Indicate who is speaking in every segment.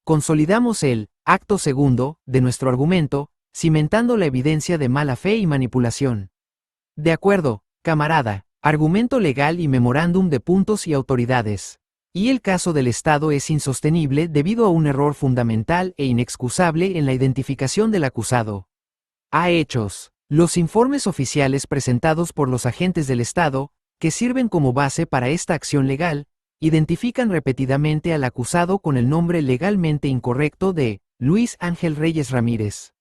Speaker 1: consolidamos el acto segundo de nuestro argumento, cimentando la evidencia de mala fe y manipulación. De acuerdo, camarada, argumento legal y memorándum de puntos y autoridades. Y el caso del Estado es insostenible debido a un error fundamental e inexcusable en la identificación del acusado. A hechos. Los informes oficiales presentados por los agentes del Estado, que sirven como base para esta acción legal, identifican repetidamente al acusado con el nombre legalmente incorrecto de Luis Ángel Reyes Ramírez.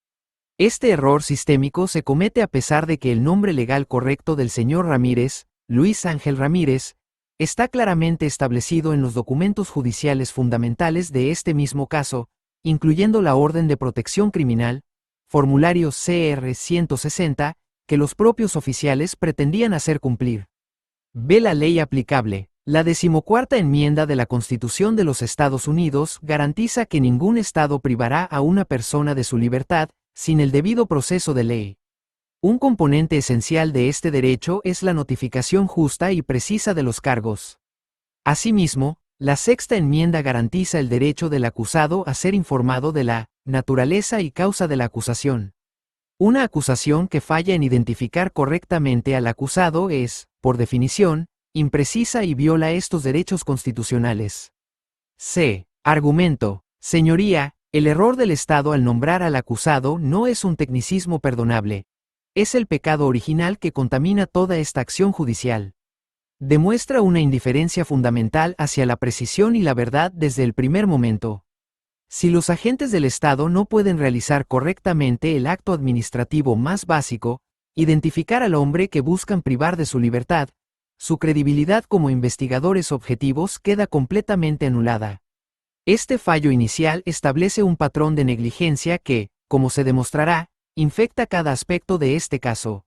Speaker 1: Este error sistémico se comete a pesar de que el nombre legal correcto del señor Ramírez, Luis Ángel Ramírez, está claramente establecido en los documentos judiciales fundamentales de este mismo caso, incluyendo la Orden de Protección Criminal, formulario CR 160, que los propios oficiales pretendían hacer cumplir. B. La ley aplicable. La 14ª enmienda de la Constitución de los Estados Unidos garantiza que ningún Estado privará a una persona de su libertad sin el debido proceso de ley. Un componente esencial de este derecho es la notificación justa y precisa de los cargos. Asimismo, la 6ª enmienda garantiza el derecho del acusado a ser informado de la naturaleza y causa de la acusación. Una acusación que falla en identificar correctamente al acusado es, por definición, imprecisa y viola estos derechos constitucionales. C. Argumento. Señoría, el error del Estado al nombrar al acusado no es un tecnicismo perdonable. Es el pecado original que contamina toda esta acción judicial. Demuestra una indiferencia fundamental hacia la precisión y la verdad desde el primer momento. Si los agentes del Estado no pueden realizar correctamente el acto administrativo más básico, identificar al hombre que buscan privar de su libertad, su credibilidad como investigadores objetivos queda completamente anulada. Este fallo inicial establece un patrón de negligencia que, como se demostrará, infecta cada aspecto de este caso.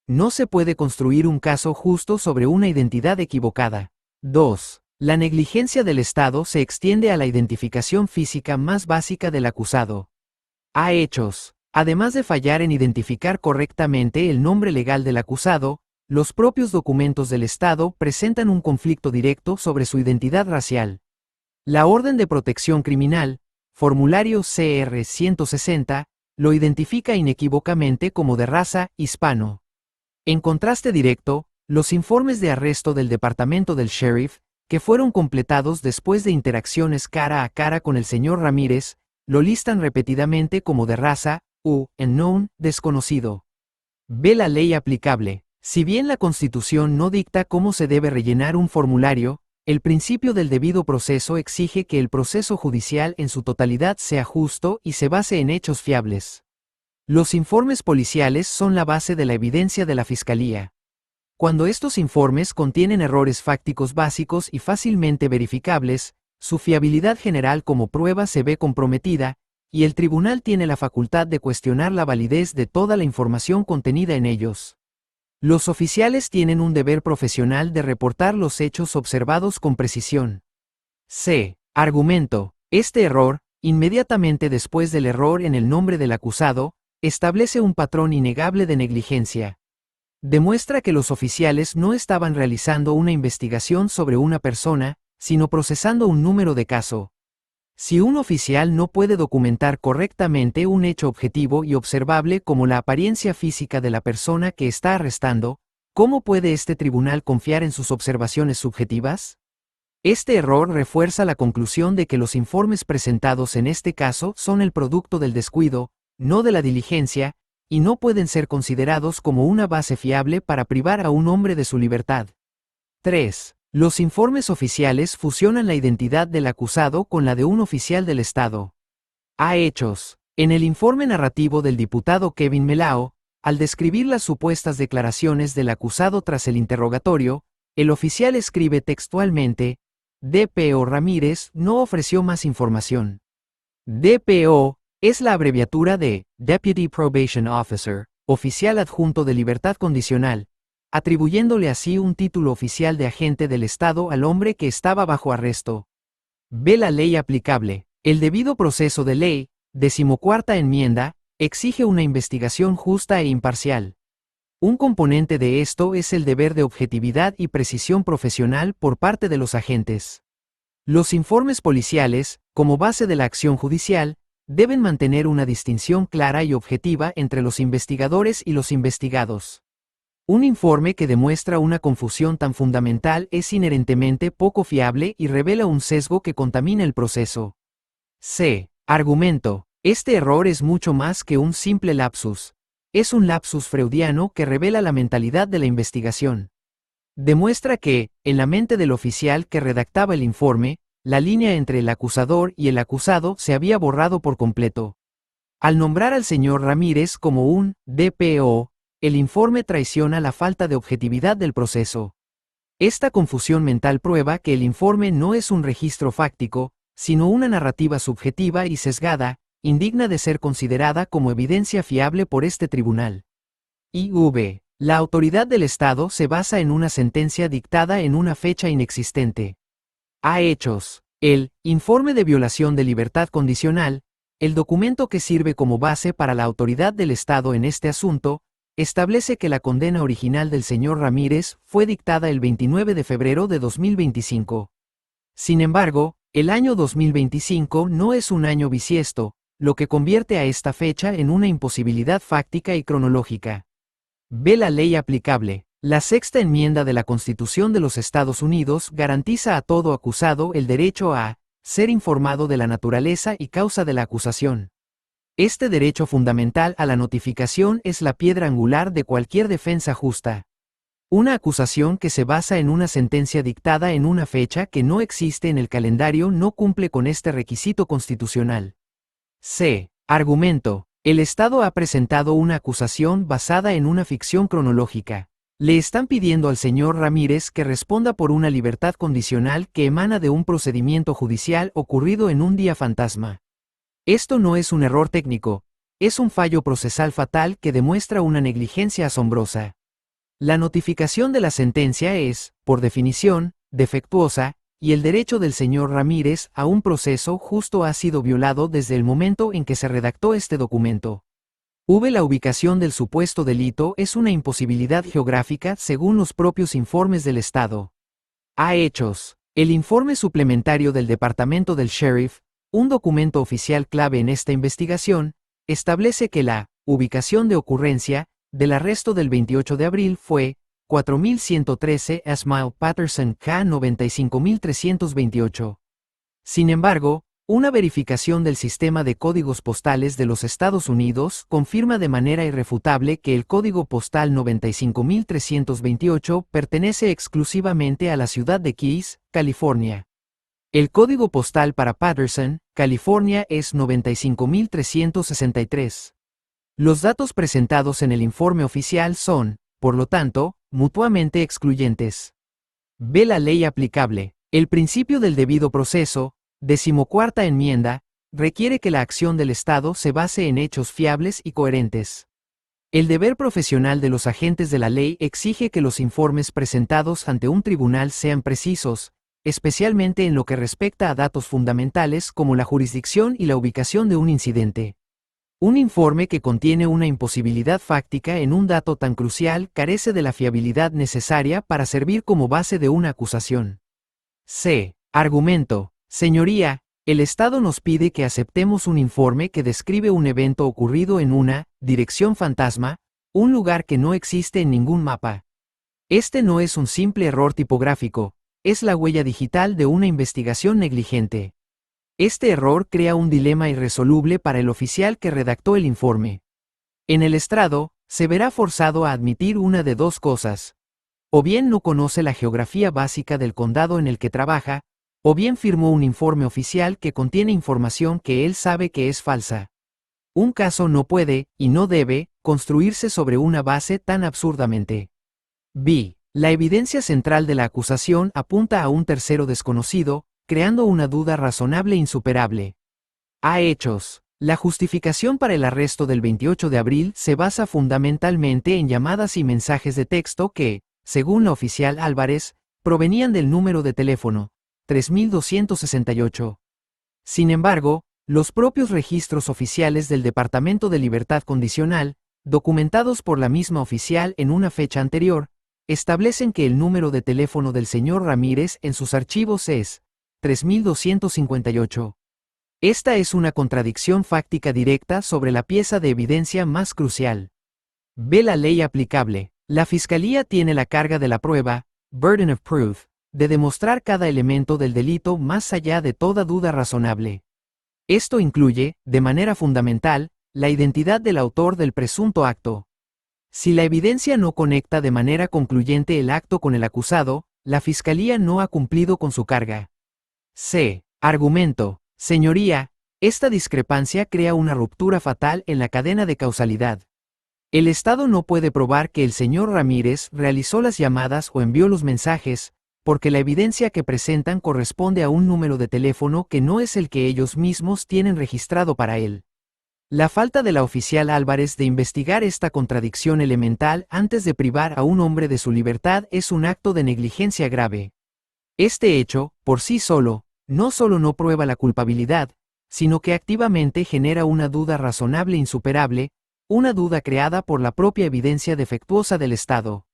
Speaker 1: No se puede construir un caso justo sobre una identidad equivocada. 2. La negligencia del Estado se extiende a la identificación física más básica del acusado. A hechos. Además de fallar en identificar correctamente el nombre legal del acusado, los propios documentos del Estado presentan un conflicto directo sobre su identidad racial. La Orden de Protección Criminal, formulario CR 160, lo identifica inequívocamente como de raza hispano. En contraste directo, los informes de arresto del Departamento del Sheriff, que fueron completados después de interacciones cara a cara con el señor Ramírez, lo listan repetidamente como de raza, unknown, desconocido. B. La ley aplicable. Si bien la Constitución no dicta cómo se debe rellenar un formulario, el principio del debido proceso exige que el proceso judicial en su totalidad sea justo y se base en hechos fiables. Los informes policiales son la base de la evidencia de la Fiscalía. Cuando estos informes contienen errores fácticos básicos y fácilmente verificables, su fiabilidad general como prueba se ve comprometida, y el tribunal tiene la facultad de cuestionar la validez de toda la información contenida en ellos. Los oficiales tienen un deber profesional de reportar los hechos observados con precisión. C. Argumento. Este error, inmediatamente después del error en el nombre del acusado, establece un patrón innegable de negligencia. Demuestra que los oficiales no estaban realizando una investigación sobre una persona, sino procesando un número de caso. Si un oficial no puede documentar correctamente un hecho objetivo y observable como la apariencia física de la persona que está arrestando, ¿cómo puede este tribunal confiar en sus observaciones subjetivas? Este error refuerza la conclusión de que los informes presentados en este caso son el producto del descuido, no de la diligencia, y no pueden ser considerados como una base fiable para privar a un hombre de su libertad. 3. Los informes oficiales fusionan la identidad del acusado con la de un oficial del Estado. A hechos. En el informe narrativo del diputado Kevin Melao, al describir las supuestas declaraciones del acusado tras el interrogatorio, el oficial escribe textualmente: DPO Ramírez no ofreció más información. DPO es la abreviatura de Deputy Probation Officer, oficial adjunto de libertad condicional, atribuyéndole así un título oficial de agente del Estado al hombre que estaba bajo arresto. B. La ley aplicable. El debido proceso de ley, 14ª enmienda, exige una investigación justa e imparcial. Un componente de esto es el deber de objetividad y precisión profesional por parte de los agentes. Los informes policiales, como base de la acción judicial, deben mantener una distinción clara y objetiva entre los investigadores y los investigados. Un informe que demuestra una confusión tan fundamental es inherentemente poco fiable y revela un sesgo que contamina el proceso. C. Argumento. Este error es mucho más que un simple lapsus. Es un lapsus freudiano que revela la mentalidad de la investigación. Demuestra que, en la mente del oficial que redactaba el informe, la línea entre el acusador y el acusado se había borrado por completo. Al nombrar al señor Ramírez como un DPO, el informe traiciona la falta de objetividad del proceso. Esta confusión mental prueba que el informe no es un registro fáctico, sino una narrativa subjetiva y sesgada, indigna de ser considerada como evidencia fiable por este tribunal. IV. La autoridad del Estado se basa en una sentencia dictada en una fecha inexistente. A. Hechos. El informe de violación de libertad condicional, el documento que sirve como base para la autoridad del Estado en este asunto, establece que la condena original del señor Ramírez fue dictada el 29 de febrero de 2025. Sin embargo, el año 2025 no es un año bisiesto, lo que convierte a esta fecha en una imposibilidad fáctica y cronológica. B. La ley aplicable. La sexta enmienda de la Constitución de los Estados Unidos garantiza a todo acusado el derecho a ser informado de la naturaleza y causa de la acusación. Este derecho fundamental a la notificación es la piedra angular de cualquier defensa justa. Una acusación que se basa en una sentencia dictada en una fecha que no existe en el calendario no cumple con este requisito constitucional. C. Argumento. El Estado ha presentado una acusación basada en una ficción cronológica. Le están pidiendo al señor Ramírez que responda por una libertad condicional que emana de un procedimiento judicial ocurrido en un día fantasma. Esto no es un error técnico, es un fallo procesal fatal que demuestra una negligencia asombrosa. La notificación de la sentencia es, por definición, defectuosa, y el derecho del señor Ramírez a un proceso justo ha sido violado desde el momento en que se redactó este documento. La ubicación del supuesto delito es una imposibilidad geográfica según los propios informes del Estado. A. Hechos. El informe suplementario del Departamento del Sheriff, un documento oficial clave en esta investigación, establece que la ubicación de ocurrencia del arresto del 28 de abril fue 4113 Smile Patterson K 95328. Sin embargo, una verificación del sistema de códigos postales de los Estados Unidos confirma de manera irrefutable que el código postal 95328 pertenece exclusivamente a la ciudad de Keyes, California. El código postal para Patterson, California es 95363. Los datos presentados en el informe oficial son, por lo tanto, mutuamente excluyentes. B. La ley aplicable. El principio del debido proceso, 14ª enmienda, requiere que la acción del Estado se base en hechos fiables y coherentes. El deber profesional de los agentes de la ley exige que los informes presentados ante un tribunal sean precisos, especialmente en lo que respecta a datos fundamentales como la jurisdicción y la ubicación de un incidente. Un informe que contiene una imposibilidad fáctica en un dato tan crucial carece de la fiabilidad necesaria para servir como base de una acusación. C. Argumento. Señoría, el Estado nos pide que aceptemos un informe que describe un evento ocurrido en una dirección fantasma, un lugar que no existe en ningún mapa. Este no es un simple error tipográfico, es la huella digital de una investigación negligente. Este error crea un dilema irresoluble para el oficial que redactó el informe. En el estrado, se verá forzado a admitir una de dos cosas. O bien no conoce la geografía básica del condado en el que trabaja, o bien firmó un informe oficial que contiene información que él sabe que es falsa. Un caso no puede, y no debe, construirse sobre una base tan absurdamente. B. La evidencia central de la acusación apunta a un tercero desconocido, creando una duda razonable insuperable. A. Hechos. La justificación para el arresto del 28 de abril se basa fundamentalmente en llamadas y mensajes de texto que, según la oficial Álvarez, provenían del número de teléfono 3268. Sin embargo, los propios registros oficiales del Departamento de Libertad Condicional, documentados por la misma oficial en una fecha anterior, establecen que el número de teléfono del señor Ramírez en sus archivos es 3258. Esta es una contradicción fáctica directa sobre la pieza de evidencia más crucial. Ve la ley aplicable. La Fiscalía tiene la carga de la prueba, burden of proof, de demostrar cada elemento del delito más allá de toda duda razonable. Esto incluye, de manera fundamental, la identidad del autor del presunto acto. Si la evidencia no conecta de manera concluyente el acto con el acusado, la Fiscalía no ha cumplido con su carga. C. Argumento. Señoría, esta discrepancia crea una ruptura fatal en la cadena de causalidad. El Estado no puede probar que el señor Ramírez realizó las llamadas o envió los mensajes, porque la evidencia que presentan corresponde a un número de teléfono que no es el que ellos mismos tienen registrado para él. La falta de la oficial Álvarez de investigar esta contradicción elemental antes de privar a un hombre de su libertad es un acto de negligencia grave. Este hecho, por sí solo, no solo no prueba la culpabilidad, sino que activamente genera una duda razonable insuperable, una duda creada por la propia evidencia defectuosa del Estado.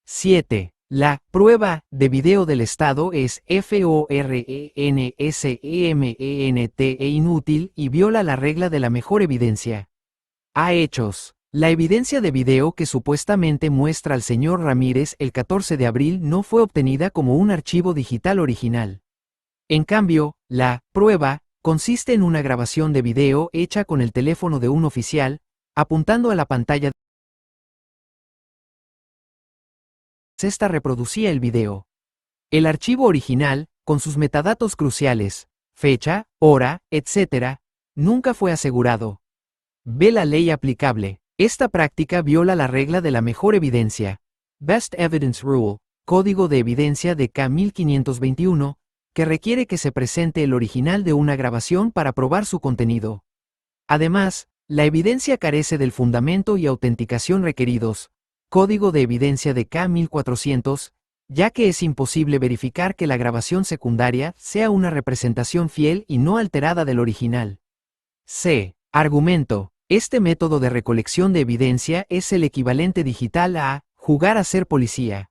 Speaker 1: 7. La prueba de video del Estado es forensemente e inútil y viola la regla de la mejor evidencia. A. Hechos. La evidencia de video que supuestamente muestra al señor Ramírez el 14 de abril no fue obtenida como un archivo digital original. En cambio, la prueba consiste en una grabación de video hecha con el teléfono de un oficial, apuntando a la pantalla. Esta reproducía el video. El archivo original, con sus metadatos cruciales, fecha, hora, etc., nunca fue asegurado. Ve la ley aplicable. Esta práctica viola la regla de la mejor evidencia. Best Evidence Rule, Código de Evidencia de K 1521, que requiere que se presente el original de una grabación para probar su contenido. Además, la evidencia carece del fundamento y autenticación requeridos, Código de Evidencia de K 1400, ya que es imposible verificar que la grabación secundaria sea una representación fiel y no alterada del original. C. Argumento. Este método de recolección de evidencia es el equivalente digital a jugar a ser policía.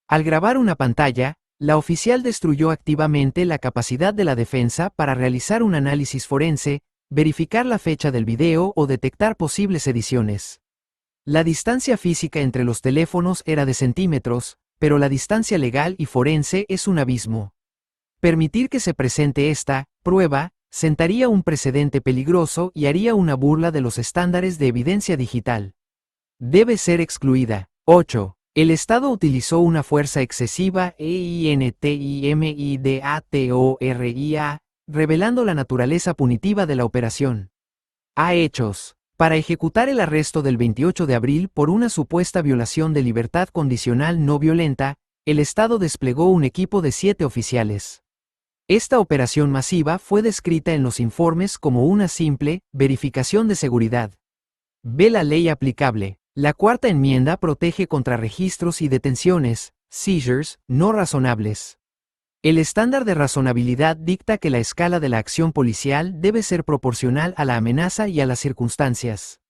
Speaker 1: Al grabar una pantalla, la oficial destruyó activamente la capacidad de la defensa para realizar un análisis forense, verificar la fecha del video o detectar posibles ediciones. La distancia física entre los teléfonos era de centímetros, pero la distancia legal y forense es un abismo. Permitir que se presente esta prueba sentaría un precedente peligroso y haría una burla de los estándares de evidencia digital. Debe ser excluida. 8. El Estado utilizó una fuerza excesiva intimidatoria, revelando la naturaleza punitiva de la operación. A. Hechos. Para ejecutar el arresto del 28 de abril por una supuesta violación de libertad condicional no violenta, el Estado desplegó un equipo de 7 oficiales. Esta operación masiva fue descrita en los informes como una simple verificación de seguridad. Ve la ley aplicable. La cuarta enmienda protege contra registros y detenciones, seizures, no razonables. El estándar de razonabilidad dicta que la escala de la acción policial debe ser proporcional a la amenaza y a las circunstancias.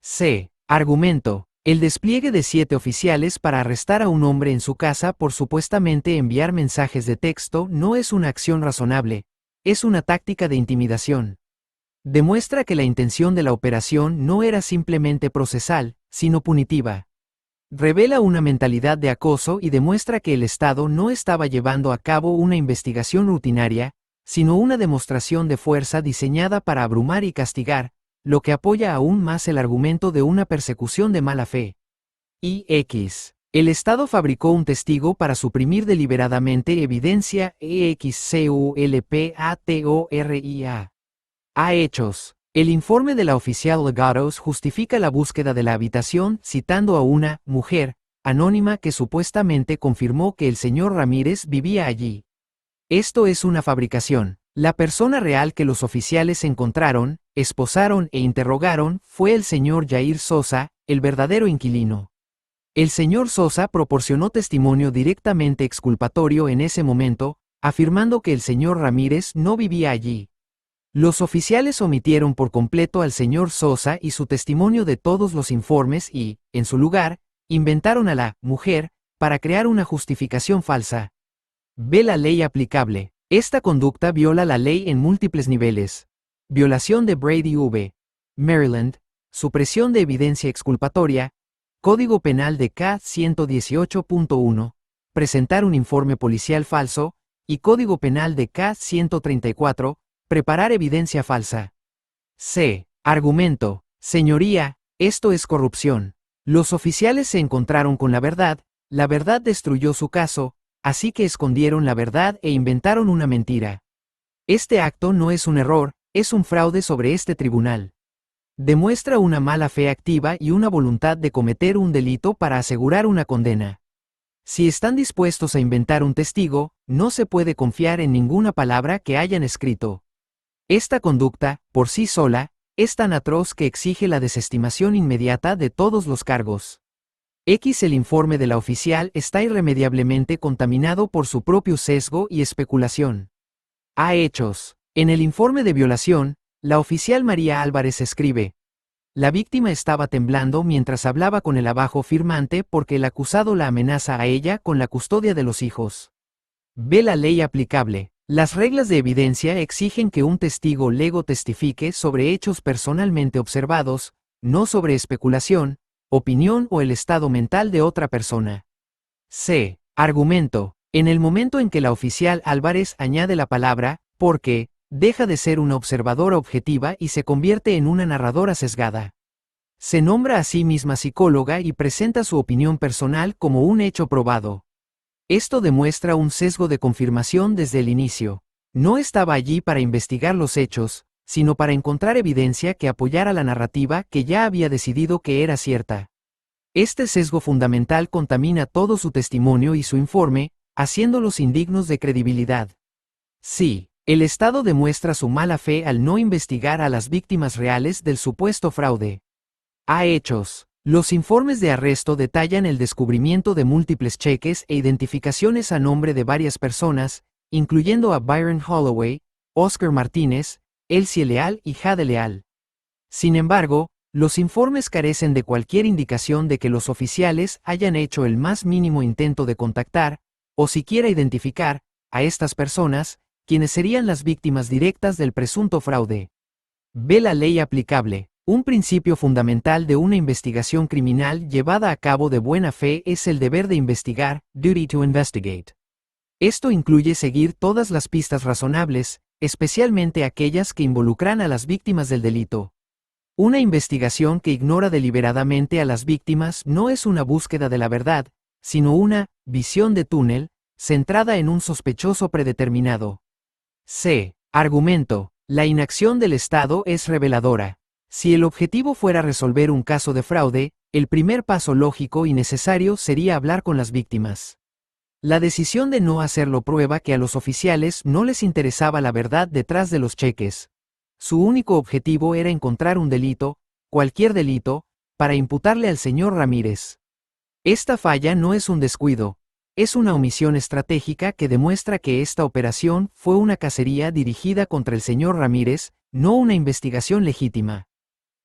Speaker 1: C. Argumento. El despliegue de 7 oficiales para arrestar a un hombre en su casa por supuestamente enviar mensajes de texto no es una acción razonable, es una táctica de intimidación. Demuestra que la intención de la operación no era simplemente procesal, sino punitiva. Revela una mentalidad de acoso y demuestra que el Estado no estaba llevando a cabo una investigación rutinaria, sino una demostración de fuerza diseñada para abrumar y castigar, lo que apoya aún más el argumento de una persecución de mala fe. X. El Estado fabricó un testigo para suprimir deliberadamente evidencia exculpatoria. A. Hechos. El informe de la oficial Legatos justifica la búsqueda de la habitación citando a una mujer anónima que supuestamente confirmó que el señor Ramírez vivía allí. Esto es una fabricación. La persona real que los oficiales encontraron, esposaron e interrogaron fue el señor Jair Sosa, el verdadero inquilino. El señor Sosa proporcionó testimonio directamente exculpatorio en ese momento, afirmando que el señor Ramírez no vivía allí. Los oficiales omitieron por completo al señor Sosa y su testimonio de todos los informes y, en su lugar, inventaron a la mujer para crear una justificación falsa. Ve la ley aplicable. Esta conducta viola la ley en múltiples niveles. violación de Brady v. Maryland, supresión de evidencia exculpatoria, Código Penal de K. 118.1, presentar un informe policial falso, y Código Penal de K. 134, preparar evidencia falsa. C. Argumento. Señoría, esto es corrupción. Los oficiales se encontraron con la verdad destruyó su caso, así que escondieron la verdad e inventaron una mentira. Este acto no es un error, es un fraude sobre este tribunal. Demuestra una mala fe activa y una voluntad de cometer un delito para asegurar una condena. Si están dispuestos a inventar un testigo, no se puede confiar en ninguna palabra que hayan escrito. Esta conducta, por sí sola, es tan atroz que exige la desestimación inmediata de todos los cargos. El informe de la oficial está irremediablemente contaminado por su propio sesgo y especulación. A. Hechos. En el informe de violación, la oficial María Álvarez escribe: la víctima estaba temblando mientras hablaba con el abajo firmante porque el acusado la amenaza a ella con la custodia de los hijos. B. La ley aplicable. Las reglas de evidencia exigen que un testigo lego testifique sobre hechos personalmente observados, no sobre especulación, opinión o el estado mental de otra persona. C. Argumento. En el momento en que la oficial Álvarez añade la palabra porque, deja de ser una observadora objetiva y se convierte en una narradora sesgada. Se nombra a sí misma psicóloga y presenta su opinión personal como un hecho probado. Esto demuestra un sesgo de confirmación desde el inicio. No estaba allí para investigar los hechos, sino para encontrar evidencia que apoyara la narrativa que ya había decidido que era cierta. Este sesgo fundamental contamina todo su testimonio y su informe, haciéndolos indignos de credibilidad. Sí, el Estado demuestra su mala fe al no investigar a las víctimas reales del supuesto fraude. A. Hechos. Los informes de arresto detallan el descubrimiento de múltiples cheques e identificaciones a nombre de varias personas, incluyendo a Byron Holloway, Oscar Martínez, Elsie Leal y Jade Leal. Sin embargo, los informes carecen de cualquier indicación de que los oficiales hayan hecho el más mínimo intento de contactar, o siquiera identificar, a estas personas, quienes serían las víctimas directas del presunto fraude. B. La ley aplicable. Un principio fundamental de una investigación criminal llevada a cabo de buena fe es el deber de investigar, duty to investigate. Esto incluye seguir todas las pistas razonables, especialmente aquellas que involucran a las víctimas del delito. Una investigación que ignora deliberadamente a las víctimas no es una búsqueda de la verdad, sino una visión de túnel, centrada en un sospechoso predeterminado. C. Argumento. La inacción del Estado es reveladora. Si el objetivo fuera resolver un caso de fraude, el primer paso lógico y necesario sería hablar con las víctimas. La decisión de no hacerlo prueba que a los oficiales no les interesaba la verdad detrás de los cheques. Su único objetivo era encontrar un delito, cualquier delito, para imputarle al señor Ramírez. Esta falla no es un descuido, es una omisión estratégica que demuestra que esta operación fue una cacería dirigida contra el señor Ramírez, no una investigación legítima.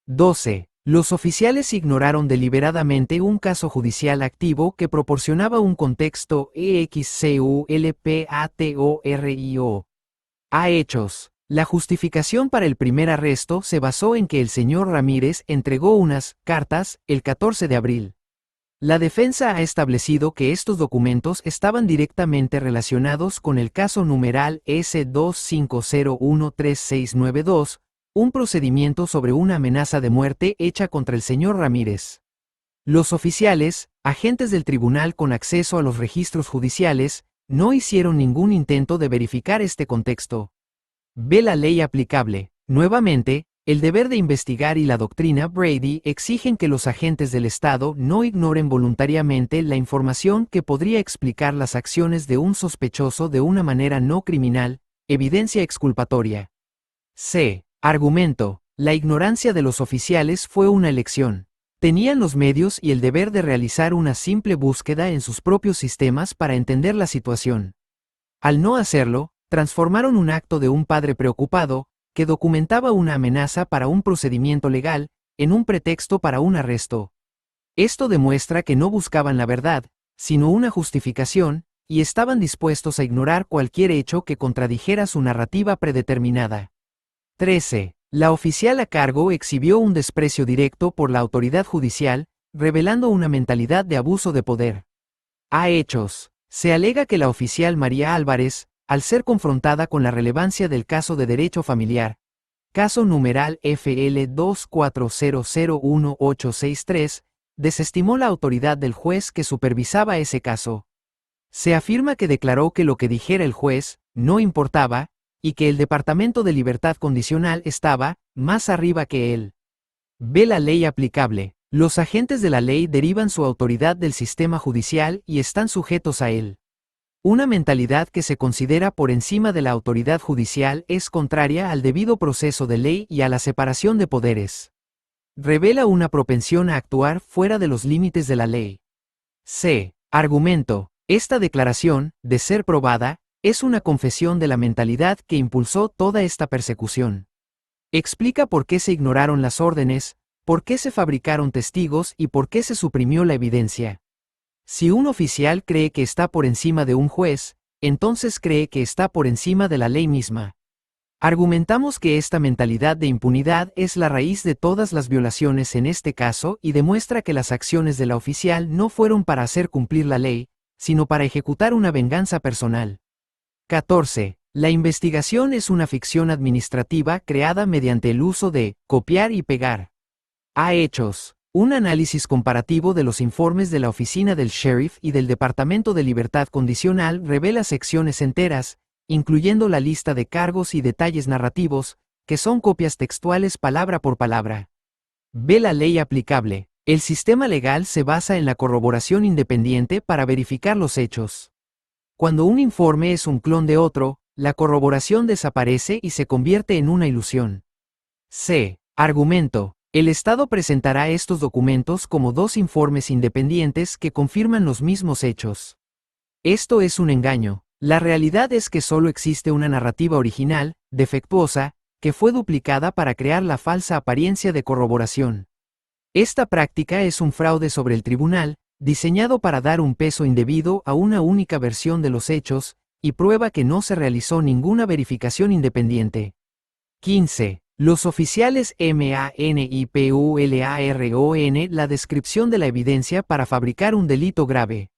Speaker 1: 12. Los oficiales ignoraron deliberadamente un caso judicial activo que proporcionaba un contexto exculpatorio. A. Hechos. La justificación para el primer arresto se basó en que el señor Ramírez entregó unas cartas el 14 de abril. La defensa ha establecido que estos documentos estaban directamente relacionados con el caso numeral S25013692, un procedimiento sobre una amenaza de muerte hecha contra el señor Ramírez. Los oficiales, agentes del tribunal con acceso a los registros judiciales, no hicieron ningún intento de verificar este contexto. B. La ley aplicable. Nuevamente, el deber de investigar y la doctrina Brady exigen que los agentes del Estado no ignoren voluntariamente la información que podría explicar las acciones de un sospechoso de una manera no criminal, evidencia exculpatoria. C. Argumento. La ignorancia de los oficiales fue una elección. Tenían los medios y el deber de realizar una simple búsqueda en sus propios sistemas para entender la situación. Al no hacerlo, transformaron un acto de un padre preocupado, que documentaba una amenaza para un procedimiento legal, en un pretexto para un arresto. Esto demuestra que no buscaban la verdad, sino una justificación, y estaban dispuestos a ignorar cualquier hecho que contradijera su narrativa predeterminada. 13. La oficial a cargo exhibió un desprecio directo por la autoridad judicial, revelando una mentalidad de abuso de poder. A hechos. Se alega que la oficial María Álvarez, al ser confrontada con la relevancia del caso de derecho familiar, caso numeral FL 240011863, desestimó la autoridad del juez que supervisaba ese caso. Se afirma que declaró que lo que dijera el juez no importaba, y que el Departamento de Libertad Condicional estaba más arriba que él. Ve la ley aplicable. Los agentes de la ley derivan su autoridad del sistema judicial y están sujetos a él. Una mentalidad que se considera por encima de la autoridad judicial es contraria al debido proceso de ley y a la separación de poderes. Revela una propensión a actuar fuera de los límites de la ley. C. Argumento. Esta declaración, de ser probada, es una confesión de la mentalidad que impulsó toda esta persecución. Explica por qué se ignoraron las órdenes, por qué se fabricaron testigos y por qué se suprimió la evidencia. Si un oficial cree que está por encima de un juez, entonces cree que está por encima de la ley misma. Argumentamos que esta mentalidad de impunidad es la raíz de todas las violaciones en este caso y demuestra que las acciones de la oficial no fueron para hacer cumplir la ley, sino para ejecutar una venganza personal. 14. La investigación es una ficción administrativa creada mediante el uso de copiar y pegar. A hechos. Un análisis comparativo de los informes de la Oficina del Sheriff y del Departamento de Libertad Condicional revela secciones enteras, incluyendo la lista de cargos y detalles narrativos, que son copias textuales palabra por palabra. Ve la ley aplicable. El sistema legal se basa en la corroboración independiente para verificar los hechos. Cuando un informe es un clon de otro, la corroboración desaparece y se convierte en una ilusión. C. Argumento. El Estado presentará estos documentos como dos informes independientes que confirman los mismos hechos. Esto es un engaño. La realidad es que solo existe una narrativa original, defectuosa, que fue duplicada para crear la falsa apariencia de corroboración. Esta práctica es un fraude sobre el tribunal, diseñado para dar un peso indebido a una única versión de los hechos, y prueba que no se realizó ninguna verificación independiente. 15. Los oficiales manipularon la descripción de la evidencia para fabricar un delito grave.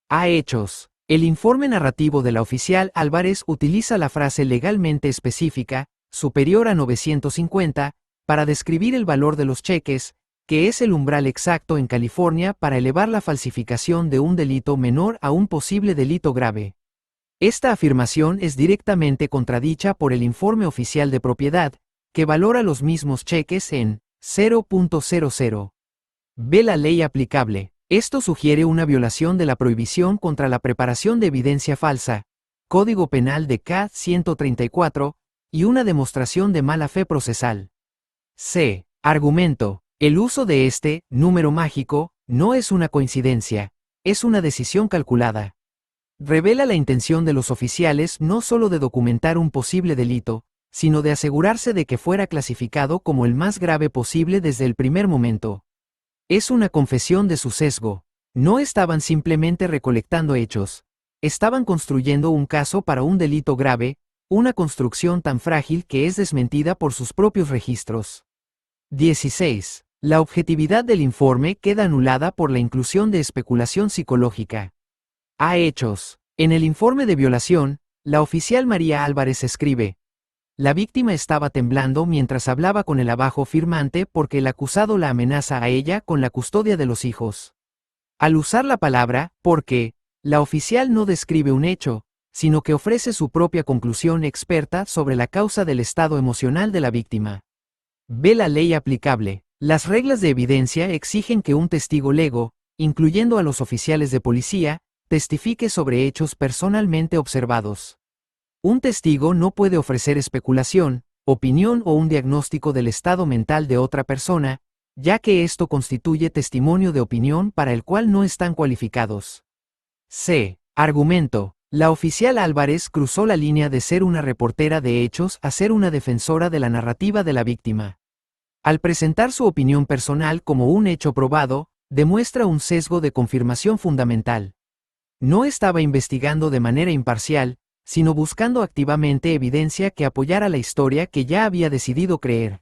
Speaker 1: A hechos. El informe narrativo de la oficial Álvarez utiliza la frase legalmente específica, superior a 950, para describir el valor de los cheques, que es el umbral exacto en California para elevar la falsificación de un delito menor a un posible delito grave. Esta afirmación es directamente contradicha por el informe oficial de propiedad, que valora los mismos cheques en 0.00. Ve la ley aplicable. Esto sugiere una violación de la prohibición contra la preparación de evidencia falsa, Código Penal de K-134, y una demostración de mala fe procesal. C. Argumento. El uso de este número mágico no es una coincidencia, es una decisión calculada. Revela la intención de los oficiales no solo de documentar un posible delito, sino de asegurarse de que fuera clasificado como el más grave posible desde el primer momento. Es una confesión de su sesgo. No estaban simplemente recolectando hechos, estaban construyendo un caso para un delito grave, una construcción tan frágil que es desmentida por sus propios registros. 16. La objetividad del informe queda anulada por la inclusión de especulación psicológica. A hechos. En el informe de violación, la oficial María Álvarez escribe: la víctima estaba temblando mientras hablaba con el abajo firmante porque el acusado la amenaza a ella con la custodia de los hijos. Al usar la palabra porque, la oficial no describe un hecho, sino que ofrece su propia conclusión experta sobre la causa del estado emocional de la víctima. Ve la ley aplicable. Las reglas de evidencia exigen que un testigo lego, incluyendo a los oficiales de policía, testifique sobre hechos personalmente observados. Un testigo no puede ofrecer especulación, opinión o un diagnóstico del estado mental de otra persona, ya que esto constituye testimonio de opinión para el cual no están cualificados. C. Argumento. La oficial Álvarez cruzó la línea de ser una reportera de hechos a ser una defensora de la narrativa de la víctima. Al presentar su opinión personal como un hecho probado, demuestra un sesgo de confirmación fundamental. No estaba investigando de manera imparcial, sino buscando activamente evidencia que apoyara la historia que ya había decidido creer.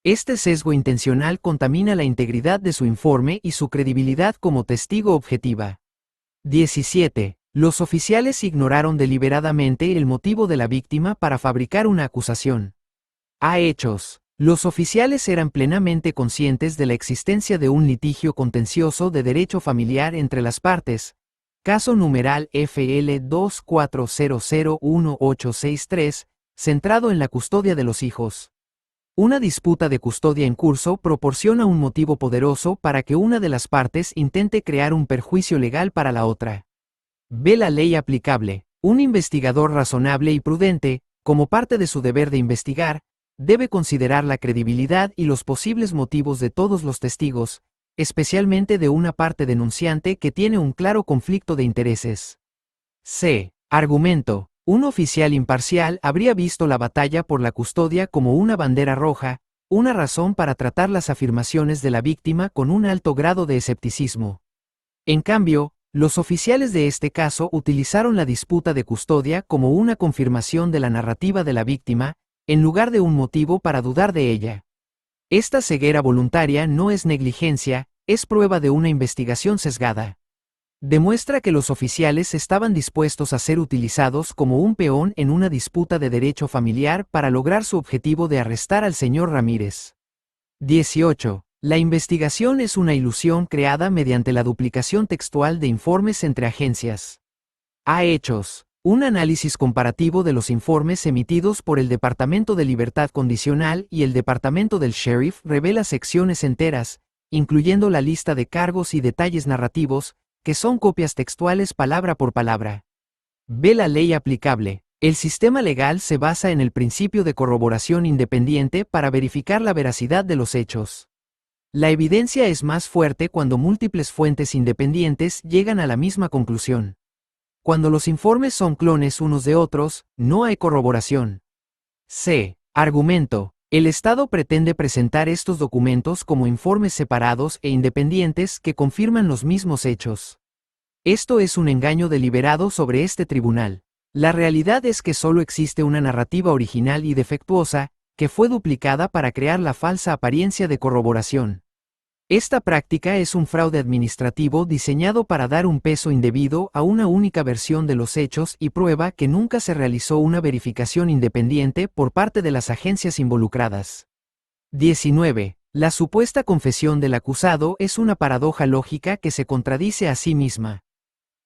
Speaker 1: Este sesgo intencional contamina la integridad de su informe y su credibilidad como testigo objetiva. 17. Los oficiales ignoraron deliberadamente el motivo de la víctima para fabricar una acusación. A hechos. Los oficiales eran plenamente conscientes de la existencia de un litigio contencioso de derecho familiar entre las partes. Caso numeral FL 24001863, centrado en la custodia de los hijos. Una disputa de custodia en curso proporciona un motivo poderoso para que una de las partes intente crear un perjuicio legal para la otra. Ve la ley aplicable. Un investigador razonable y prudente, como parte de su deber de investigar, debe considerar la credibilidad y los posibles motivos de todos los testigos, especialmente de una parte denunciante que tiene un claro conflicto de intereses. C. Argumento. Un oficial imparcial habría visto la batalla por la custodia como una bandera roja, una razón para tratar las afirmaciones de la víctima con un alto grado de escepticismo. En cambio, los oficiales de este caso utilizaron la disputa de custodia como una confirmación de la narrativa de la víctima, en lugar de un motivo para dudar de ella. Esta ceguera voluntaria no es negligencia, es prueba de una investigación sesgada. Demuestra que los oficiales estaban dispuestos a ser utilizados como un peón en una disputa de derecho familiar para lograr su objetivo de arrestar al señor Ramírez. 18. La investigación es una ilusión creada mediante la duplicación textual de informes entre agencias. A hechos. Un análisis comparativo de los informes emitidos por el Departamento de Libertad Condicional y el Departamento del Sheriff revela secciones enteras, incluyendo la lista de cargos y detalles narrativos, que son copias textuales palabra por palabra. Ve la ley aplicable. El sistema legal se basa en el principio de corroboración independiente para verificar la veracidad de los hechos. La evidencia es más fuerte cuando múltiples fuentes independientes llegan a la misma conclusión. Cuando los informes son clones unos de otros, no hay corroboración. C. Argumento. El Estado pretende presentar estos documentos como informes separados e independientes que confirman los mismos hechos. Esto es un engaño deliberado sobre este tribunal. La realidad es que solo existe una narrativa original y defectuosa, que fue duplicada para crear la falsa apariencia de corroboración. Esta práctica es un fraude administrativo diseñado para dar un peso indebido a una única versión de los hechos y prueba que nunca se realizó una verificación independiente por parte de las agencias involucradas. 19. La supuesta confesión del acusado es una paradoja lógica que se contradice a sí misma.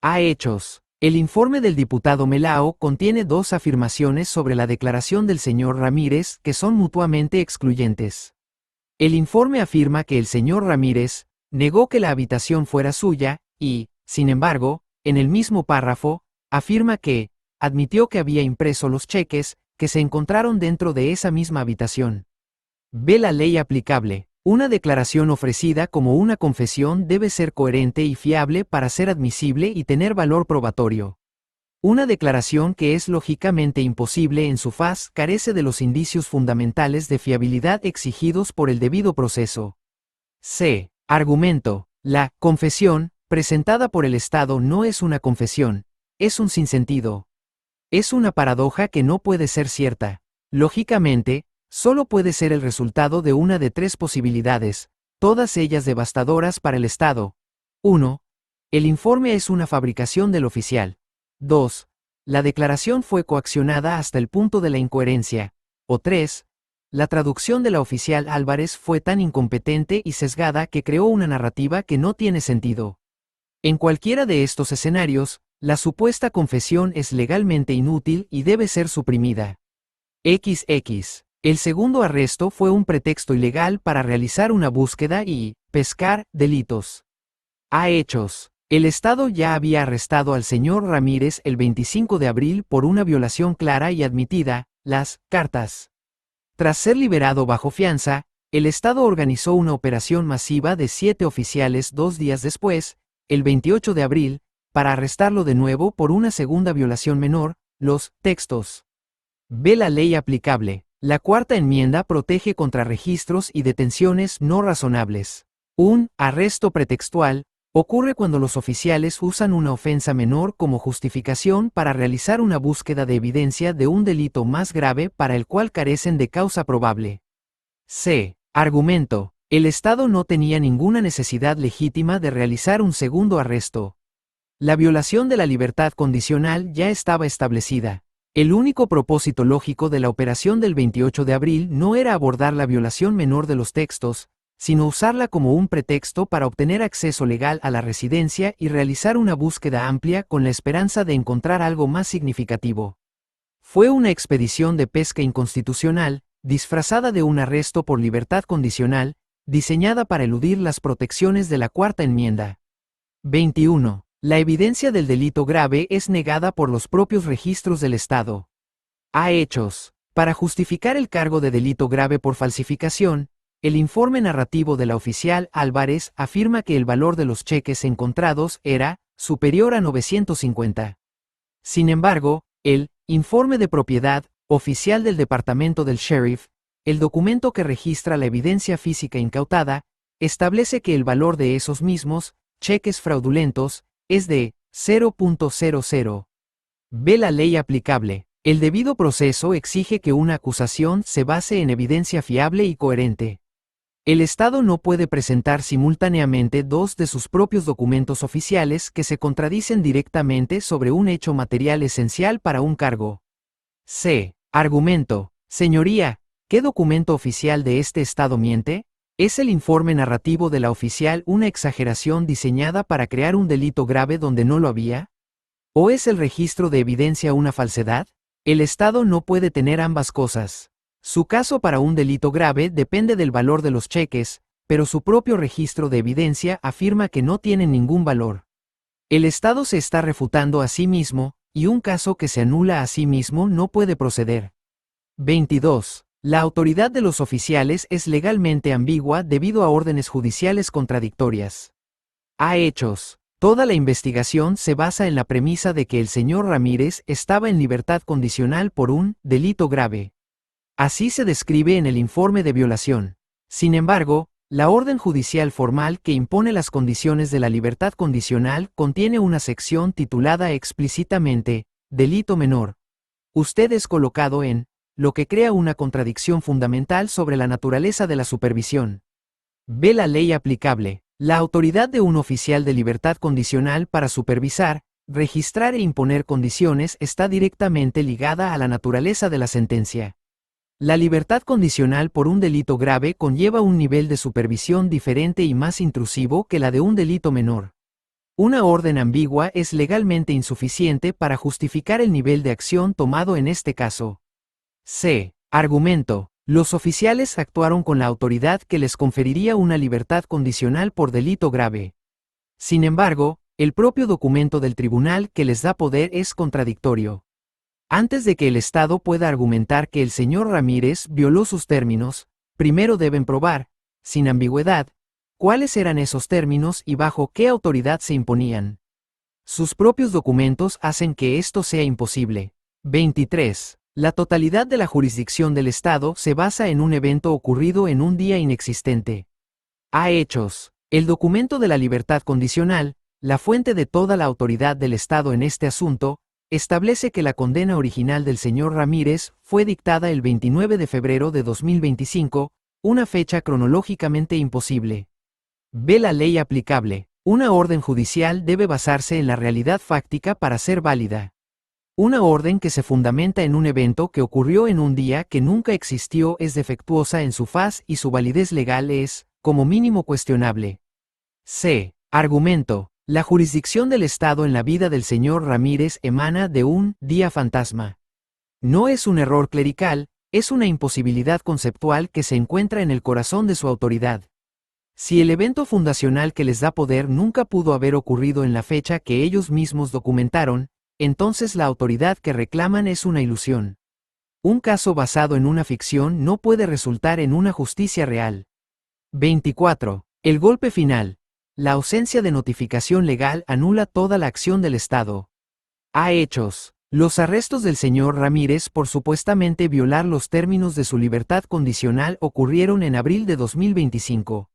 Speaker 1: A hechos. El informe del diputado Melao contiene dos afirmaciones sobre la declaración del señor Ramírez que son mutuamente excluyentes. El informe afirma que el señor Ramírez negó que la habitación fuera suya y, sin embargo, en el mismo párrafo, afirma que admitió que había impreso los cheques que se encontraron dentro de esa misma habitación. Ve la ley aplicable. Una declaración ofrecida como una confesión debe ser coherente y fiable para ser admisible y tener valor probatorio. Una declaración que es lógicamente imposible en su faz carece de los indicios fundamentales de fiabilidad exigidos por el debido proceso. C. Argumento. La confesión, presentada por el Estado no es una confesión, es un sinsentido. Es una paradoja que no puede ser cierta. Lógicamente, solo puede ser el resultado de una de tres posibilidades, todas ellas devastadoras para el Estado. 1. El informe es una fabricación del oficial. 2. La declaración fue coaccionada hasta el punto de la incoherencia. O 3. La traducción de la oficial Álvarez fue tan incompetente y sesgada que creó una narrativa que no tiene sentido. En cualquiera de estos escenarios, la supuesta confesión es legalmente inútil y debe ser suprimida. XX. El segundo arresto fue un pretexto ilegal para realizar una búsqueda y pescar delitos. A hechos. El Estado ya había arrestado al señor Ramírez el 25 de abril por una violación clara y admitida, las cartas. Tras ser liberado bajo fianza, el Estado organizó una operación masiva de 7 oficiales 2 días después, el 28 de abril, para arrestarlo de nuevo por una segunda violación menor, los textos. Ve la ley aplicable. La cuarta enmienda protege contra registros y detenciones no razonables. Un arresto pretextual Ocurre cuando los oficiales usan una ofensa menor como justificación para realizar una búsqueda de evidencia de un delito más grave para el cual carecen de causa probable. C. Argumento. El Estado no tenía ninguna necesidad legítima de realizar un segundo arresto. La violación de la libertad condicional ya estaba establecida. El único propósito lógico de la operación del 28 de abril no era abordar la violación menor de los textos, sino usarla como un pretexto para obtener acceso legal a la residencia y realizar una búsqueda amplia con la esperanza de encontrar algo más significativo. Fue una expedición de pesca inconstitucional, disfrazada de un arresto por libertad condicional, diseñada para eludir las protecciones de la Cuarta Enmienda. 21. La evidencia del delito grave es negada por los propios registros del Estado. A hechos. Para justificar el cargo de delito grave por falsificación, el informe narrativo de la oficial Álvarez afirma que el valor de los cheques encontrados era superior a 950. Sin embargo, el informe de propiedad oficial del Departamento del Sheriff, el documento que registra la evidencia física incautada, establece que el valor de esos mismos cheques fraudulentos es de 0.00. Ve la ley aplicable. El debido proceso exige que una acusación se base en evidencia fiable y coherente. El Estado no puede presentar simultáneamente dos de sus propios documentos oficiales que se contradicen directamente sobre un hecho material esencial para un cargo. C. Argumento. Señoría, ¿qué documento oficial de este Estado miente? ¿Es el informe narrativo de la oficial una exageración diseñada para crear un delito grave donde no lo había? ¿O es el registro de evidencia una falsedad? El Estado no puede tener ambas cosas. Su caso para un delito grave depende del valor de los cheques, pero su propio registro de evidencia afirma que no tienen ningún valor. El Estado se está refutando a sí mismo, y un caso que se anula a sí mismo no puede proceder. 22. La autoridad de los oficiales es legalmente ambigua debido a órdenes judiciales contradictorias. A hechos. Toda la investigación se basa en la premisa de que el señor Ramírez estaba en libertad condicional por un delito grave. Así se describe en el informe de violación. Sin embargo, la orden judicial formal que impone las condiciones de la libertad condicional contiene una sección titulada explícitamente, delito menor. Usted es colocado en, lo que crea una contradicción fundamental sobre la naturaleza de la supervisión. Ve la ley aplicable. La autoridad de un oficial de libertad condicional para supervisar, registrar e imponer condiciones está directamente ligada a la naturaleza de la sentencia. La libertad condicional por un delito grave conlleva un nivel de supervisión diferente y más intrusivo que la de un delito menor. Una orden ambigua es legalmente insuficiente para justificar el nivel de acción tomado en este caso. C. Argumento. Los oficiales actuaron con la autoridad que les conferiría una libertad condicional por delito grave. Sin embargo, el propio documento del tribunal que les da poder es contradictorio. Antes de que el Estado pueda argumentar que el señor Ramírez violó sus términos, primero deben probar, sin ambigüedad, cuáles eran esos términos y bajo qué autoridad se imponían. Sus propios documentos hacen que esto sea imposible. 23. La totalidad de la jurisdicción del Estado se basa en un evento ocurrido en un día inexistente. A hechos. El documento de la libertad condicional, la fuente de toda la autoridad del Estado en este asunto, establece que la condena original del señor Ramírez fue dictada el 29 de febrero de 2025, una fecha cronológicamente imposible. Ve la ley aplicable. Una orden judicial debe basarse en la realidad fáctica para ser válida. Una orden que se fundamenta en un evento que ocurrió en un día que nunca existió es defectuosa en su faz y su validez legal es, como mínimo, cuestionable. C. Argumento. La jurisdicción del Estado en la vida del señor Ramírez emana de un día fantasma. No es un error clerical, es una imposibilidad conceptual que se encuentra en el corazón de su autoridad. Si el evento fundacional que les da poder nunca pudo haber ocurrido en la fecha que ellos mismos documentaron, entonces la autoridad que reclaman es una ilusión. Un caso basado en una ficción no puede resultar en una justicia real. 24. El golpe final. La ausencia de notificación legal anula toda la acción del Estado. A hechos. Los arrestos del señor Ramírez por supuestamente violar los términos de su libertad condicional ocurrieron en abril de 2025.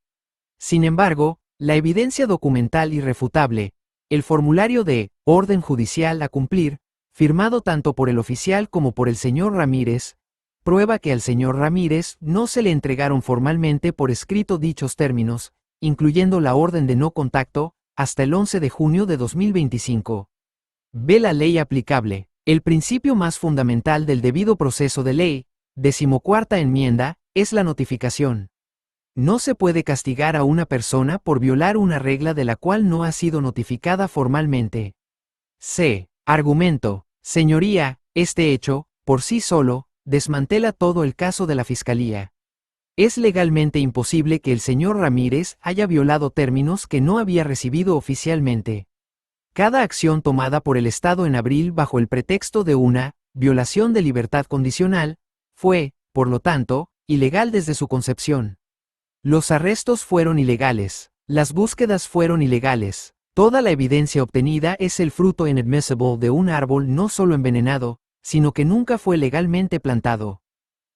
Speaker 1: Sin embargo, La evidencia documental irrefutable, el formulario de orden judicial a cumplir, firmado tanto por el oficial como por el señor Ramírez, prueba que al señor Ramírez no se le entregaron formalmente por escrito dichos términos, incluyendo la orden de no contacto, hasta el 11 de junio de 2025. B. La ley aplicable. El principio más fundamental del debido proceso de ley, 14ª enmienda, es la notificación. No se puede castigar a una persona por violar una regla de la cual no ha sido notificada formalmente. C. Argumento. Señoría, este hecho, por sí solo, desmantela todo el caso de la Fiscalía. Es legalmente imposible que el señor Ramírez haya violado términos que no había recibido oficialmente. Cada acción tomada por el Estado en abril bajo el pretexto de una violación de libertad condicional fue, por lo tanto, ilegal desde su concepción. Los arrestos fueron ilegales, las búsquedas fueron ilegales. Toda la evidencia obtenida es el fruto inadmissible de un árbol no solo envenenado, sino que nunca fue legalmente plantado.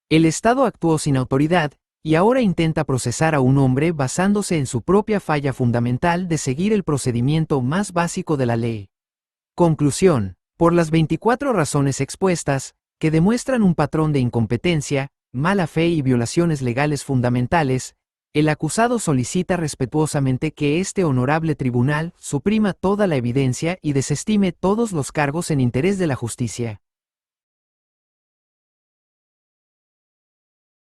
Speaker 1: El Estado actuó sin autoridad, y ahora intenta procesar a un hombre basándose en su propia falla fundamental de seguir el procedimiento más básico de la ley. Conclusión. Por las 24 razones expuestas, que demuestran un patrón de incompetencia, mala fe y violaciones legales fundamentales, el acusado solicita respetuosamente que este honorable tribunal suprima toda la evidencia y desestime todos los cargos en interés de la justicia.